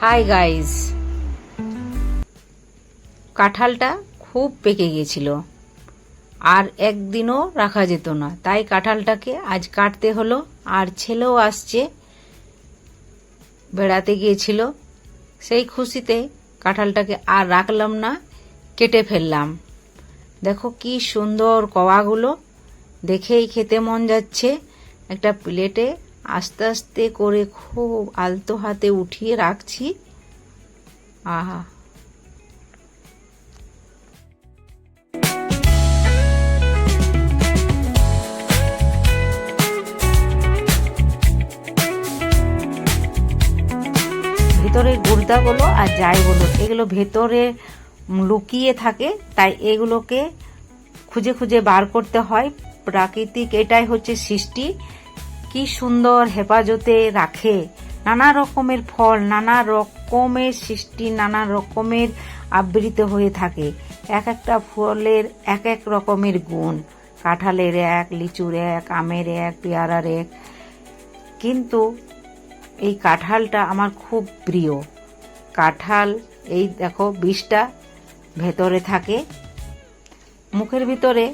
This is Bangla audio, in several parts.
হাই গাইস, কাঁঠালটা খুব পেকে গিয়েছিল আর একদিনও রাখা যেত না, তাই কাঁঠালটাকে আজ কাটতে হলো। আর ছেলেও আসছে, বেড়াতে গিয়েছিল, সেই খুশিতে কাঁঠালটাকে আর রাখলাম না, কেটে ফেললাম। দেখো কি সুন্দর কওয়াগুলো, দেখেই খেতে মন যাচ্ছে। একটা প্লেটে আস্তে আস্তে করে খুব আলতো হাতে উঠিয়ে রাখছি। আহা, ভেতরের গুর্দা বলো আর যাই বলো, এগুলো ভেতরে লুকিয়ে থাকে, তাই এগুলোকে খুঁজে খুঁজে বার করতে হয়। প্রাকৃতিক এটাই হচ্ছে সৃষ্টি, কি সুন্দর হেফাজতে রাখে। নানা রকমের ফল, নানা রকমের সৃষ্টি, নানা রকমের আবৃত হয়ে থাকে। এক একটা ফলের এক এক রকমের গুণ, কাঁঠালের এক, লিচুর এক, আমের এক, পেয়ারার এক। কিন্তু এই কাঁঠালটা আমার খুব প্রিয়। কাঁঠাল এই দেখো বীজটা ভেতরে থাকে, মুখের ভিতরে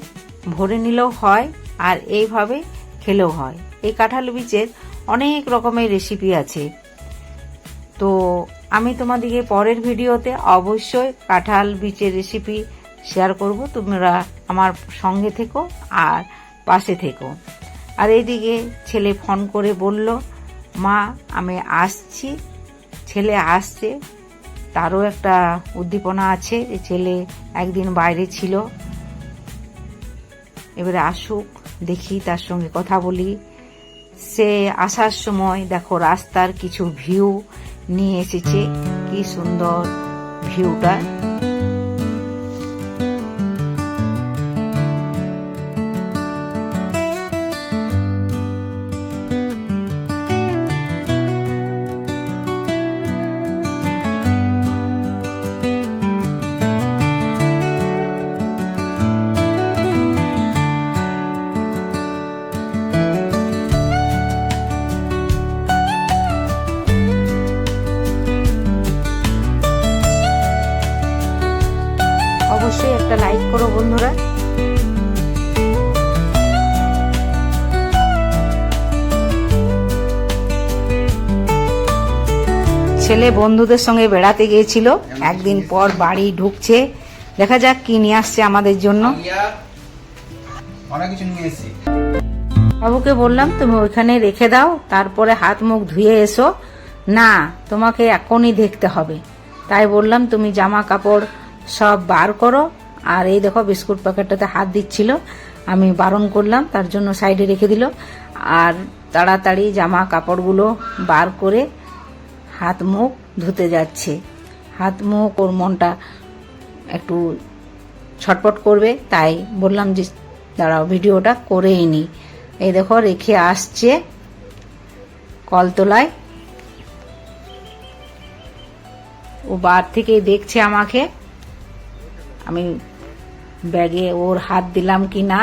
ভরে নিলেও হয় আর এইভাবে খেলেও হয়। এই কাঁঠাল বীজের অনেক রকমের রেসিপি আছে, তো আমি তোমাদেরকে পরের ভিডিওতে অবশ্যই কাঁঠাল বীজের রেসিপি শেয়ার করব। তোমরা আমার সঙ্গে থেকো আর পাশে থেকো। আর এইদিকে ছেলে ফোন করে বলল, মা আমি আসছি। ছেলে আসছে, তারও একটা উদ্দীপনা আছে, ছেলে একদিন বাইরে ছিল, এবারে আসুক, দেখি তার সঙ্গে কথা বলি। সে আসার সময় দেখো রাস্তার কিছু ভিউ নিয়ে এসেছে, কি সুন্দর ভিউটা। অবশ্যই একটা লাইক করো বন্ধুরা। ছেলে বন্ধুদের সঙ্গে বেড়াতে গিয়েছিল, একদিন পর বাড়ি ঢুকছে, দেখা যাক কি নিয়ে আসছে আমাদের জন্য। বাবুকে বললাম তুমি ওইখানে রেখে দাও, তারপরে হাত মুখ ধুয়ে এসো। না, তোমাকে এখনই দেখতে হবে। তাই বললাম তুমি জামা কাপড় সব বার করো। আর এই দেখো বিস্কুট প্যাকেটটাতে হাত দিচ্ছিল, আমি বারণ করলাম, তার জন্য সাইডে রেখে দিল। আর তাড়াতাড়ি জামা কাপড়গুলো বার করে হাত মুখ ধুতে যাচ্ছে। হাত মুখ, ওর মনটা একটু ছটপট করবে, তাই বললাম যে দাঁড়াও ভিডিওটা করেই নি। এই দেখো রেখে আসছে কলতলায়, ও বার থেকে দেখছে আমাকে, আমি ব্যাগে ওর হাত দিলাম কি না,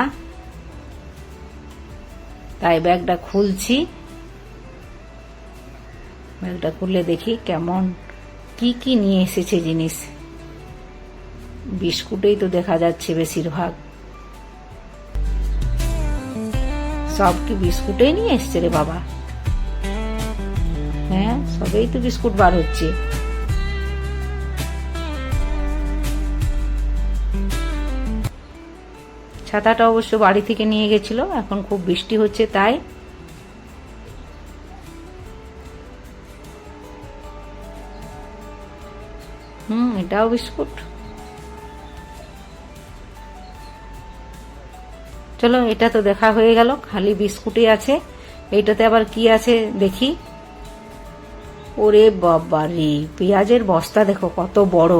তাই ব্যাগটা খুলছি। ব্যাগটা খুলে দেখি কেমন কি কি নিয়ে এসেছে জিনিস। বিস্কুটেই তো দেখা যাচ্ছে বেশিরভাগ, সব কি বিস্কুটেই নিয়ে এসছে রে বাবা? হ্যাঁ, সবেই তো বিস্কুট বার হচ্ছে। ছাতাটা অবশ্য বাড়ি থেকে নিয়ে গেছিল, এখন খুব বৃষ্টি হচ্ছে তাই। এটাও বিস্কুট। চলো, এটা তো দেখা হয়ে গেল, খালি বিস্কুটই আছে। এইটাতে আবার কি আছে দেখি। ওরে বাবা রে, পেঁয়াজের বস্তা দেখো কত বড়।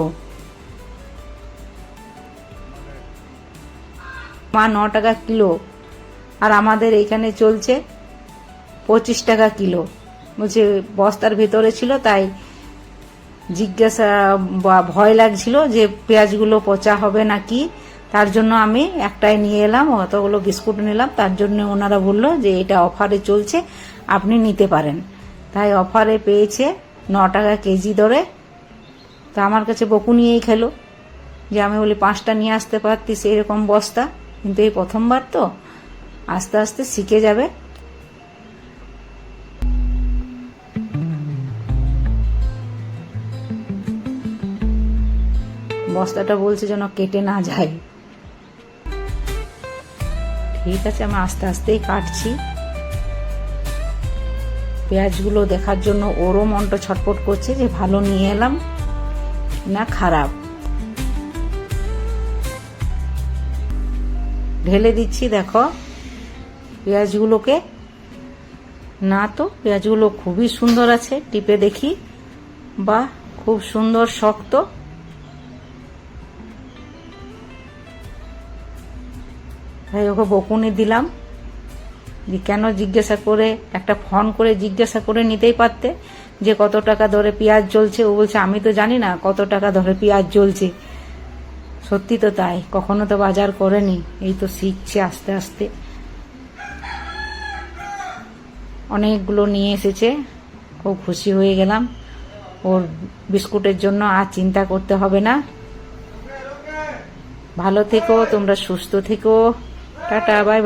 মা 9 টাকা কিলো, আর আমাদের এখানে চলছে 25 টাকা কিলো। বলছে বস্তার ভেতরে ছিল, তাই জিজ্ঞাসা বা ভয় লাগছিল যে পেঁয়াজগুলো পচা হবে নাকি, তার জন্য আমি একটাই নিয়ে এলাম, অতগুলো বিস্কুট নিলাম। তার জন্য ওনারা বললো যে এটা অফারে চলছে, আপনি নিতে পারেন। তাই অফারে পেয়েছে টাকা কেজি দরে। তা আমার কাছে বকু নিয়েই খেলো যে আমি বলি 5টা নিয়ে আসতে পারতিস এরকম বস্তা, কিন্তু এই প্রথমবার তো, আস্তে আস্তে শিখে যাবে। বস্তাটা বলছে যেন কেটে না যায়। ঠিক আছে, আমি আস্তে আস্তেই কাটছি। পেঁয়াজগুলো দেখার জন্য ওরও মনটা ছটফট করছে যে ভালো নিয়ে এলাম না খারাপ। ঢেলে দিচ্ছি দেখো পেঁয়াজগুলোকে। না তো, পেঁয়াজগুলো খুবই সুন্দর আছে, টিপে দেখি, বাহ খুব সুন্দর শক্ত। তাই ওকে বকুনি দিলাম যে কেন জিজ্ঞাসা করে, একটা ফোন করে জিজ্ঞাসা করে নিতেই পারতে যে কত টাকা দরে পেঁয়াজ চলছে। ও বলছে আমি তো জানি না কত টাকা দরে পেঁয়াজ চলছে। সত্যি তো তাই, কখনো তো বাজার করেনি, এই তো শিখছে আস্তে আস্তে। অনেকগুলো নিয়ে এসেছে, খুব খুশি হয়ে গেলাম। ওর বিস্কুটের জন্য আর চিন্তা করতে হবে না। ভালো থেকো তোমরা, সুস্থ থেকো, টাটা, বাই বাই।